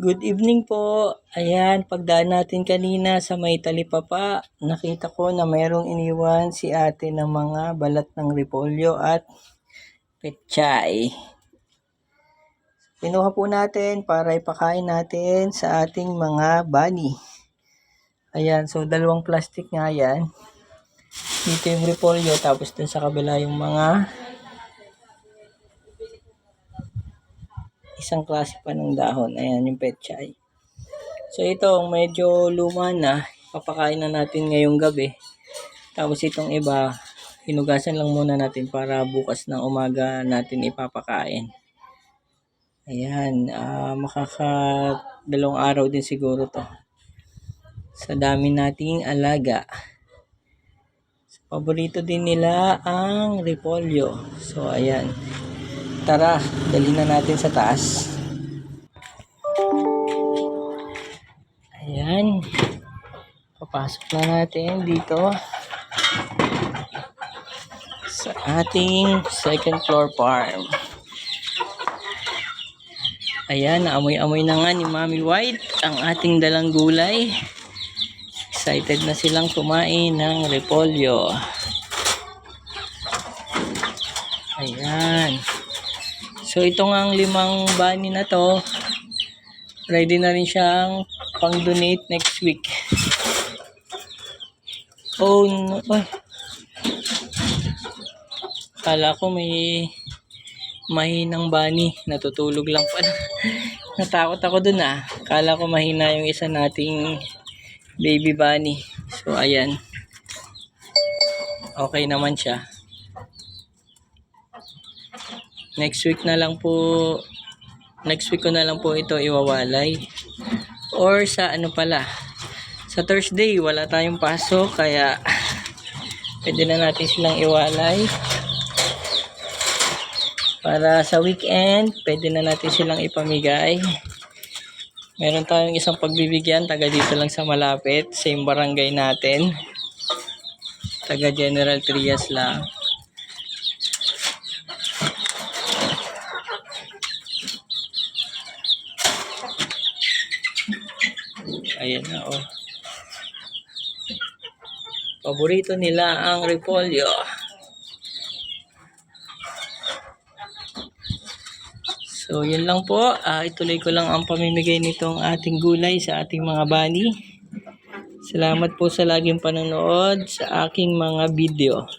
Good evening po. Ayan, pagdaan natin kanina sa may talipapa, nakita ko na mayroong iniwan si ate ng mga balat ng repolyo at pechay. Pinuha po natin para ipakain natin sa ating mga bunny. Ayan, so dalawang plastic nga yan. Dito yung repolyo, tapos dun sa kabila yung mga isang klase pa ng dahon. Ayan, yung pechay. So ito, medyo luma na. Papakain na natin ngayong gabi. Tapos itong iba, hinugasan lang muna natin para bukas ng umaga natin ipapakain. Ayan, makaka-2 araw din siguro to. Sa dami nating alaga. Paborito din nila ang repolyo. So ayan. Tara, dalhin na natin sa taas. Ayan. Papasok na natin dito sa ating second floor farm. Ayan, naamoy-amoy na nga ni Mami White ang ating dalang gulay. Excited na silang kumain ng repolyo. Ayan. So ito nga ang 5 bunny na to. Ready na rin siyang pang-donate next week. Oh no. Ay. Kala ko may mahinang bunny. Natutulog lang pala. Natakot ako dun ah. Kala ko mahina yung isa nating baby bunny. So ayan. Okay naman siya. Next week ko na lang po ito iwawalay. Or sa sa Thursday wala tayong pasok kaya pwede na natin silang iwalay. Para sa weekend, pwede na natin silang ipamigay. Meron tayong isang pagbibigyan, taga dito lang sa malapit, same barangay natin. Taga General Trias lang. Ayan na oh. Paborito nila ang repolyo. So, yun lang po. Ituloy ko lang ang pamimigay nitong ating gulay sa ating mga bunny. Salamat po sa laging panonood sa aking mga video.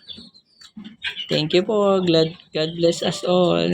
Thank you po. God bless us all.